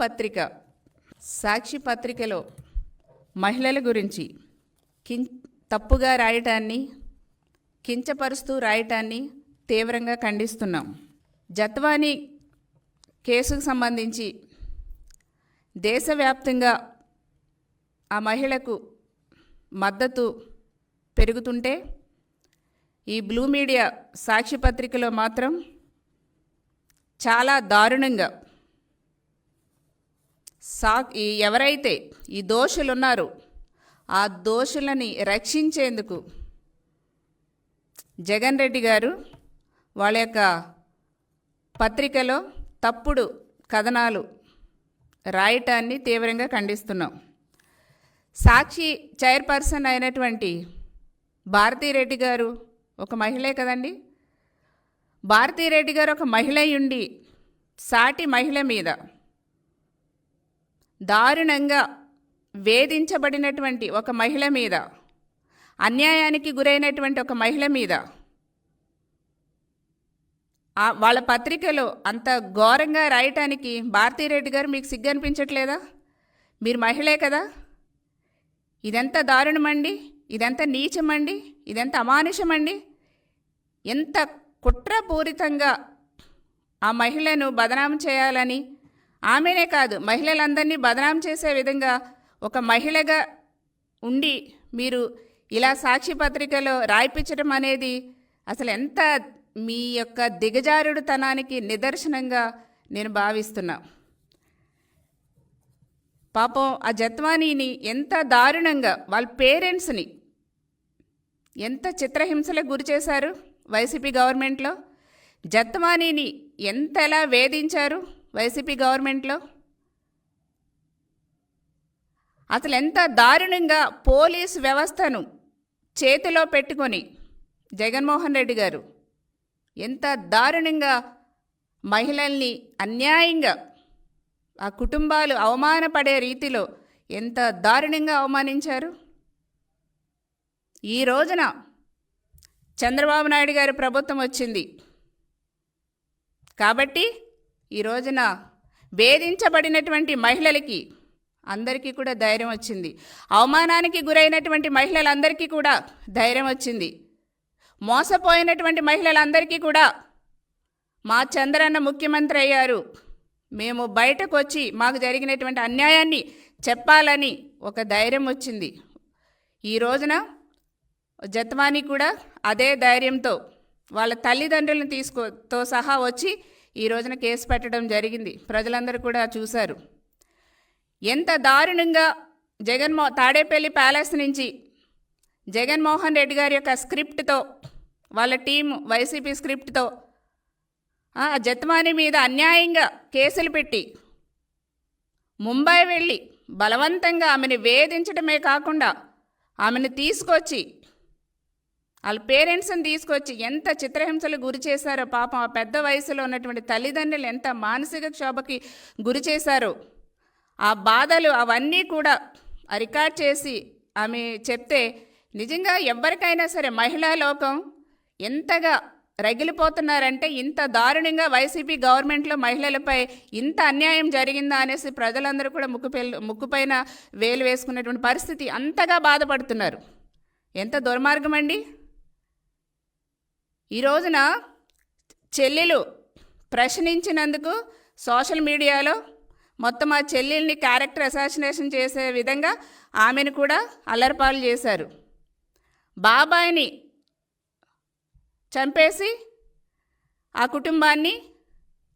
పత్రిక సాక్షి పత్రికలో మహిళల గురించి తప్పుగా రాయటాన్ని, కించపరుస్తూ రాయటాన్ని తీవ్రంగా ఖండిస్తున్నాం. జత్వానీ కేసుకు సంబంధించి దేశవ్యాప్తంగా ఆ మహిళకు మద్దతు పెరుగుతుంటే ఈ బ్లూ మీడియా సాక్షి పత్రికలో మాత్రం చాలా దారుణంగా ఎవరైతే ఈ దోషులు ఉన్నారో ఆ దోషులని రక్షించేందుకు జగన్ రెడ్డి గారు వాళ్ళ యొక్క పత్రికలో తప్పుడు కథనాలు రాయటాన్ని తీవ్రంగా ఖండిస్తున్నాం. సాక్షి చైర్పర్సన్ అయినటువంటి భారతీరెడ్డి గారు ఒక మహిళే కదండి. భారతీరెడ్డి గారు ఒక మహిళ ఉండి సాటి మహిళ మీద దారుణంగా వేధించబడినటువంటి ఒక మహిళ మీద, అన్యాయానికి గురైనటువంటి ఒక మహిళ మీద వాళ్ళ పత్రికలో అంత ఘోరంగా రాయటానికి భారతీరెడ్డి గారు మీకు సిగ్గు అనిపించట్లేదా? మీరు మహిళే కదా. ఇదెంత దారుణమండి, ఇదెంత నీచమండి, ఇదెంత అమానుషమండి. ఎంత కుట్రపూరితంగా ఆ మహిళను బదనాం చేయాలని, ఆమెనే కాదు మహిళలందరినీ బదనాం చేసే విధంగా ఒక మహిళగా ఉండి మీరు ఇలా సాక్షి పత్రికలో రాయిపించడం అనేది అసలు ఎంత మీ యొక్క దిగజారుడుతనానికి నిదర్శనంగా నేను భావిస్తున్నా. పాపం ఆ జత్వానీని ఎంత దారుణంగా వాళ్ళ పేరెంట్స్ని ఎంత చిత్రహింసలకు గురి చేశారు వైసీపీ గవర్నమెంట్లో. జత్వానీని ఎంతలా వేధించారు వైసీపీ గవర్నమెంట్లో. అసలు ఎంత దారుణంగా పోలీసు వ్యవస్థను చేతిలో పెట్టుకొని జగన్మోహన్ రెడ్డి గారు ఎంత దారుణంగా మహిళల్ని అన్యాయంగా ఆ కుటుంబాలు అవమానపడే రీతిలో ఎంత దారుణంగా అవమానించారు. ఈ రోజున చంద్రబాబు నాయుడు గారి ప్రభుత్వం వచ్చింది కాబట్టి ఈ రోజున వేధించబడినటువంటి మహిళలకి అందరికీ కూడా ధైర్యం వచ్చింది. అవమానానికి గురైనటువంటి మహిళలందరికీ కూడా ధైర్యం వచ్చింది. మోసపోయినటువంటి మహిళలందరికీ కూడా మా చంద్రన్న ముఖ్యమంత్రి అయ్యారు, మేము బయటకు వచ్చి మాకు జరిగినటువంటి అన్యాయాన్ని చెప్పాలని ఒక ధైర్యం వచ్చింది. ఈ రోజున జత్వానీ కూడా అదే ధైర్యంతో వాళ్ళ తల్లిదండ్రులను తో సహా వచ్చి ఈ రోజున కేసు పెట్టడం జరిగింది. ప్రజలందరూ కూడా చూశారు ఎంత దారుణంగా తాడేపల్లి ప్యాలెస్ నుంచి జగన్మోహన్ రెడ్డి గారి యొక్క స్క్రిప్ట్తో, వాళ్ళ టీం వైసీపీ స్క్రిప్ట్తో జత్వానీ మీద అన్యాయంగా కేసులు పెట్టి ముంబై వెళ్ళి బలవంతంగా ఆమెను వేధించడమే కాకుండా ఆమెను తీసుకొచ్చి వాళ్ళ పేరెంట్స్ని తీసుకొచ్చి ఎంత చిత్రహింసలు గురి చేశారో. పాపం ఆ పెద్ద వయసులో ఉన్నటువంటి తల్లిదండ్రులు ఎంత మానసిక క్షోభకి గురి చేశారో. ఆ బాధలు అవన్నీ కూడా రికార్డ్ చేసి ఆమె చెప్తే నిజంగా ఎవరికైనా సరే మహిళా లోకం ఎంతగా రగిలిపోతున్నారంటే, ఇంత దారుణంగా వైసీపీ గవర్నమెంట్లో మహిళలపై ఇంత అన్యాయం జరిగిందా అనేసి ప్రజలందరూ కూడా ముక్కుపైన వేలు వేసుకున్నటువంటి పరిస్థితి, అంతగా బాధపడుతున్నారు. ఎంత దుర్మార్గం అండి. ఈ రోజున చెల్లెలు ప్రశ్నించినందుకు సోషల్ మీడియాలో మొత్తం ఆ చెల్లెల్ని క్యారెక్టర్ అసాసినేషన్ చేసే విధంగా ఆమెను కూడా అల్లరిపాలు చేశారు. బాబాయిని చంపేసి ఆ కుటుంబాన్ని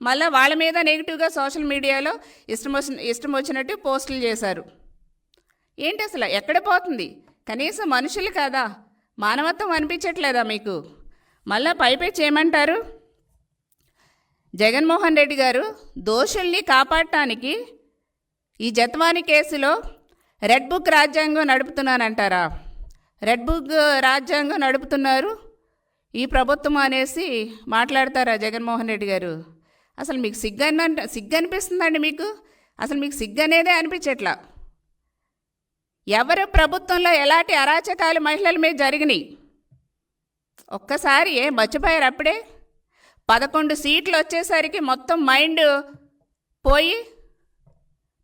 మళ్ళీ వాళ్ళ మీద నెగిటివ్గా సోషల్ మీడియాలో ఇష్టం వచ్చినట్టు పోస్టులు చేశారు. ఏంటి అసలు ఎక్కడ పోతుంది? కనీసం మనుషులు కాదా? మానవత్వం అనిపించట్లేదా మీకు? మళ్ళా పైపై చేయమంటారు. జగన్మోహన్ రెడ్డి గారు దోషుల్ని కాపాడటానికి ఈ జత్వానీ కేసులో రెడ్ బుక్ రాజ్యాంగం నడుపుతున్నానంటారా? రెడ్ బుక్ రాజ్యాంగం నడుపుతున్నారు ఈ ప్రభుత్వం అనేసి మాట్లాడతారా జగన్మోహన్ రెడ్డి గారు? అసలు మీకు సిగ్గు అనిపిస్తుందండి మీకు? అసలు మీకు సిగ్గు అనేదే అనిపించట్లా. ఎవరు ప్రభుత్వంలో ఎలాంటి అరాచకాలు మహిళల మీద జరిగినాయి ఒక్కసారి మర్చిపోయారు. అప్పుడే 11 సీట్లు వచ్చేసరికి మొత్తం మైండ్ పోయి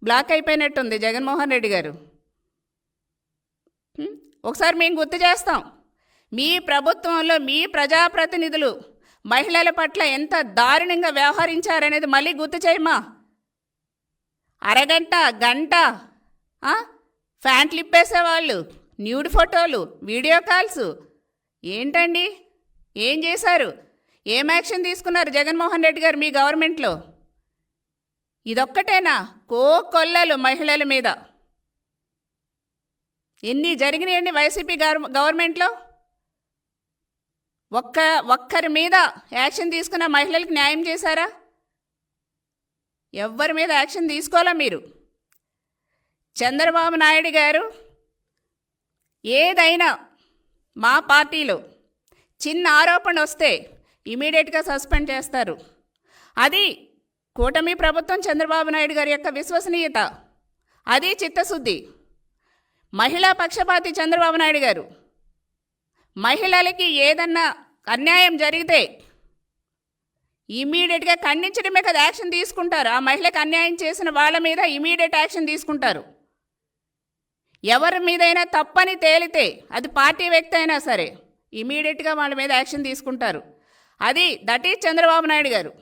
బ్లాక్ అయిపోయినట్టుంది జగన్మోహన్ రెడ్డి గారు. ఒకసారి మేము గుర్తు చేస్తాం, మీ ప్రభుత్వంలో మీ ప్రజాప్రతినిధులు మహిళల పట్ల ఎంత దారుణంగా వ్యవహరించారనేది మళ్ళీ గుర్తు చేయమా. అరగంట గంట ఫ్యాంట్లు ఇప్పేసేవాళ్ళు, న్యూడ్ ఫోటోలు, వీడియో కాల్స్. ఏంటండి, ఏం చేశారు? ఏం యాక్షన్ తీసుకున్నారు జగన్మోహన్ రెడ్డి గారు మీ గవర్నమెంట్లో? ఇదొక్కటేనా? కోకొల్లలు మహిళల మీద ఎన్ని జరిగినాయండి వైసీపీ గవర్నమెంట్లో? ఒక్కరి మీద యాక్షన్ తీసుకున్న మహిళలకు న్యాయం చేశారా? ఎవ్వరి మీద యాక్షన్ తీసుకోవాలా మీరు? చంద్రబాబు నాయుడు గారు ఏదైనా మా పార్టీలో చిన్న ఆరోపణ వస్తే ఇమీడియట్గా సస్పెండ్ చేస్తారు. అది కూటమి ప్రభుత్వం, చంద్రబాబు నాయుడు గారి యొక్క విశ్వసనీయత, అది చిత్తశుద్ధి. మహిళా పక్షపాతి చంద్రబాబు నాయుడు గారు. మహిళలకి ఏదన్నా అన్యాయం జరిగితే ఇమీడియట్గా ఖండించడమే కదా యాక్షన్ తీసుకుంటారు. ఆ మహిళకు అన్యాయం చేసిన వాళ్ళ మీద ఇమీడియట్ యాక్షన్ తీసుకుంటారు. ఎవరి మీదైనా తప్పని తేలితే అది పార్టీ వ్యక్తి అయినా సరే ఇమీడియట్గా వాళ్ళ మీద యాక్షన్ తీసుకుంటారు. దట్ ఈజ్ చంద్రబాబు నాయుడు గారు.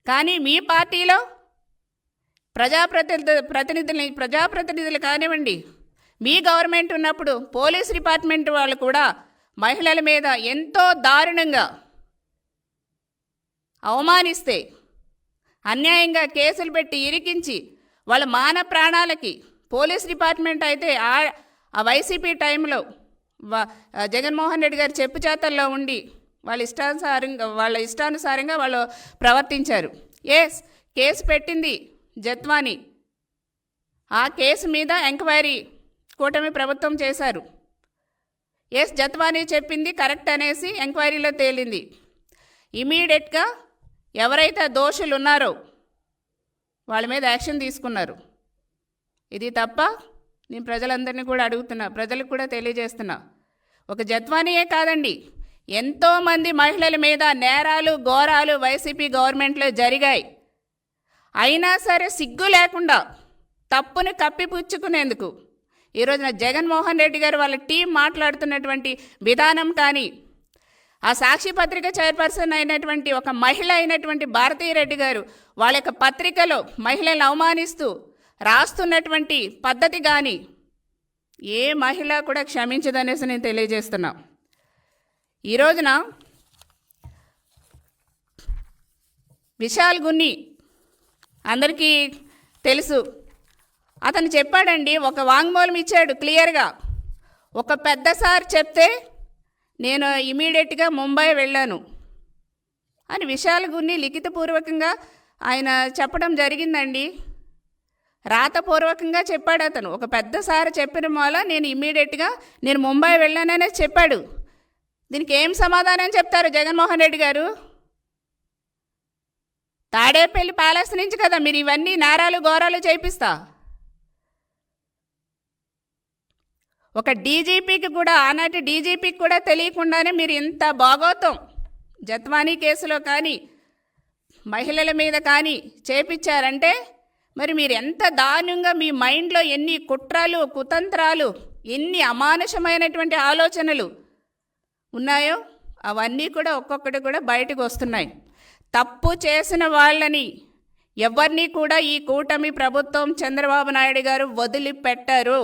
కానీ మీ పార్టీలో ప్రజాప్రతినిధులు కానివ్వండి, మీ గవర్నమెంట్ ఉన్నప్పుడు పోలీస్ డిపార్ట్మెంట్ వాళ్ళు కూడా మహిళల మీద ఎంతో దారుణంగా అవమానిస్తే, అన్యాయంగా కేసులు పెట్టి ఇరికించి వాళ్ళ మాన ప్రాణాలకి పోలీస్ డిపార్ట్మెంట్ అయితే ఆ వైసీపీ టైంలో జగన్మోహన్ రెడ్డి గారు చెప్పు చేతల్లో ఉండి వాళ్ళ ఇష్టానుసారంగా వాళ్ళు ప్రవర్తించారు. కేసు పెట్టింది జత్వాని. ఆ కేసు మీద ఎంక్వైరీ కూటమి ప్రభుత్వం చేశారు. జత్వాని చెప్పింది కరెక్ట్ అనేసి ఎంక్వైరీలో తేలింది. ఇమీడియట్గా ఎవరైతే దోషులు ఉన్నారో వాళ్ళ మీద యాక్షన్ తీసుకున్నారు. ఇది తప్ప? నేను ప్రజలందరినీ కూడా అడుగుతున్నా, ప్రజలకు కూడా తెలియజేస్తున్నా. ఒక జత్వానియే కాదండి, ఎంతోమంది మహిళల మీద నేరాలు ఘోరాలు వైసీపీ గవర్నమెంట్లో జరిగాయి. అయినా సరే సిగ్గు లేకుండా తప్పుని కప్పిపుచ్చుకునేందుకు ఈరోజున జగన్మోహన్ రెడ్డి గారు వాళ్ళ టీం మాట్లాడుతున్నటువంటి విధానం కానీ, ఆ సాక్షి పత్రిక చైర్పర్సన్ అయినటువంటి ఒక మహిళ అయినటువంటి భారతీరెడ్డి గారు వాళ్ళ యొక్క పత్రికలో మహిళలను అవమానిస్తూ రాస్తున్నటువంటి పద్ధతి కానీ ఏ మహిళ కూడా క్షమించదనేసి నేను తెలియజేస్తున్నా. ఈ రోజున విశాల్ గున్ని అందరికీ తెలుసు. అతను చెప్పాడండి, ఒక వాంగ్మూలం ఇచ్చాడు క్లియర్గా. ఒక పెద్ద సార్ చెప్తే నేను ఇమీడియట్గా ముంబై వెళ్ళాను అని విశాల్ గున్ని లిఖితపూర్వకంగా ఆయన చెప్పడం జరిగిందండి. రాతపూర్వకంగా చెప్పాడు అతను. ఒక పెద్ద సార్ చెప్పిన మూల నేను ముంబై వెళ్ళాననే చెప్పాడు. దీనికి ఏం సమాధానం చెప్తారు జగన్మోహన్ రెడ్డి గారు? తాడేపల్లి ప్యాలెస్ నుంచి కదా మీరు ఇవన్నీ నేరాలు ఘోరాలు చేపిస్తా. ఒక డీజీపీకి కూడా, ఆనాటి డీజీపీకి కూడా తెలియకుండానే మీరు ఇంత భాగోతం జత్వానీ కేసులో కానీ మహిళల మీద కానీ చేపించారంటే మరి మీరు ఎంత దారుణంగా మీ మైండ్లో ఎన్ని కుట్రలు కుతంత్రాలు ఎన్ని అమానుషమైనటువంటి ఆలోచనలు ఉన్నాయో అవన్నీ కూడా ఒక్కొక్కటి కూడా బయటకు వస్తున్నాయి. తప్పు చేసిన వాళ్ళని ఎవరిని కూడా ఈ కూటమి ప్రభుత్వం చంద్రబాబు నాయుడు గారు వదిలిపెట్టారు.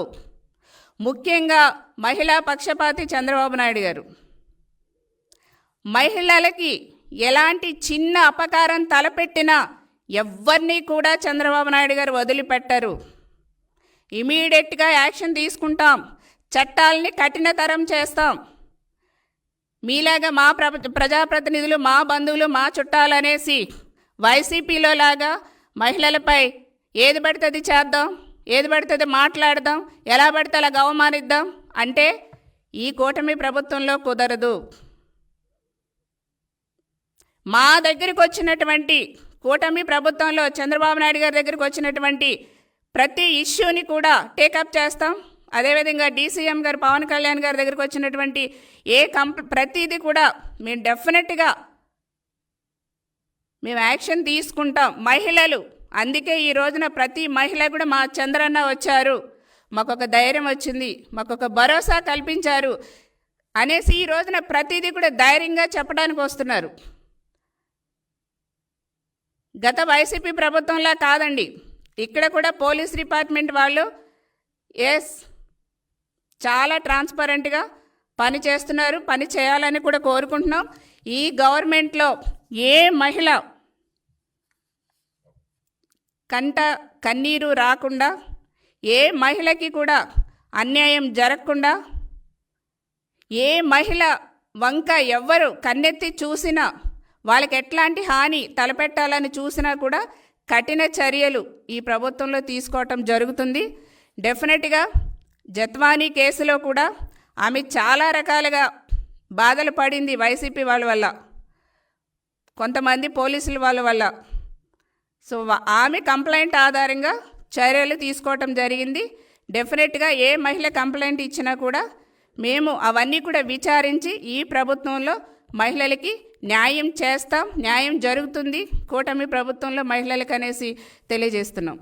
ముఖ్యంగా మహిళా పక్షపాతి చంద్రబాబు నాయుడు గారు మహిళలకి ఎలాంటి చిన్న అపకారం తలపెట్టినా ఎవరిని కూడా చంద్రబాబు నాయుడు గారు వదిలిపెట్టరు. ఇమీడియట్గా యాక్షన్ తీసుకుంటాం, చట్టాలని కఠినతరం చేస్తాం. మీలాగా మా ప్రజాప్రతినిధులు మా బంధువులు మా చుట్టాలనేసి వైసీపీలో లాగా మహిళలపై ఏది పడితే అది చేద్దాం, ఏది పడితే అది మాట్లాడదాం, ఎలా పడితే అలా అవమానిద్దాం అంటే ఈ కూటమి ప్రభుత్వంలో కుదరదు. మా దగ్గరికి వచ్చినటువంటి కూటమి ప్రభుత్వంలో చంద్రబాబు నాయుడు గారి దగ్గరికి వచ్చినటువంటి ప్రతి ఇష్యూని కూడా టేకప్ చేస్తాం. అదేవిధంగా డీసీఎం గారు పవన్ కళ్యాణ్ గారి దగ్గరికి వచ్చినటువంటి ప్రతిదీ కూడా మేము డెఫినెట్గా యాక్షన్ తీసుకుంటాం. మహిళలు అందుకే ఈ రోజున ప్రతి మహిళ కూడా మా చంద్రన్న వచ్చారు, మాకొక ధైర్యం వచ్చింది, మాకొక భరోసా కల్పించారు అనేసి ఈ రోజున ప్రతిదీ కూడా ధైర్యంగా చెప్పడానికి వస్తున్నారు. గత వైసీపీ ప్రభుత్వంలా కాదండి, ఇక్కడ కూడా పోలీస్ డిపార్ట్మెంట్ వాళ్ళు చాలా ట్రాన్స్పరెంట్గా పని చేస్తున్నారు, పని చేయాలని కూడా కోరుకుంటున్నాం. ఈ గవర్నమెంట్లో ఏ మహిళ కంట కన్నీరు రాకుండా, ఏ మహిళకి కూడా అన్యాయం జరగకుండా, ఏ మహిళ వంక ఎవ్వరు కన్నెత్తి చూసినా వాళ్ళకి ఎట్లాంటి హాని తలపెట్టాలని చూసినా కూడా కఠిన చర్యలు ఈ ప్రభుత్వంలో తీసుకోవటం జరుగుతుంది. డెఫినెట్గా జత్వానీ కేసులో కూడా ఆమె చాలా రకాలుగా బాధలు పడింది వైసీపీ వాళ్ళ వల్ల, కొంతమంది పోలీసుల వాళ్ళ వల్ల. సో ఆమె కంప్లైంట్ ఆధారంగా చర్యలు తీసుకోవటం జరిగింది. డెఫినెట్గా ఏ మహిళ కంప్లైంట్ ఇచ్చినా కూడా మేము అవన్నీ కూడా విచారించి ఈ ప్రభుత్వంలో మహిళలకి న్యాయం చేస్తాం, న్యాయం జరుగుతుంది కూటమి ప్రభుత్వంలో మహిళలకు అనేసి తెలియజేస్తున్నాం.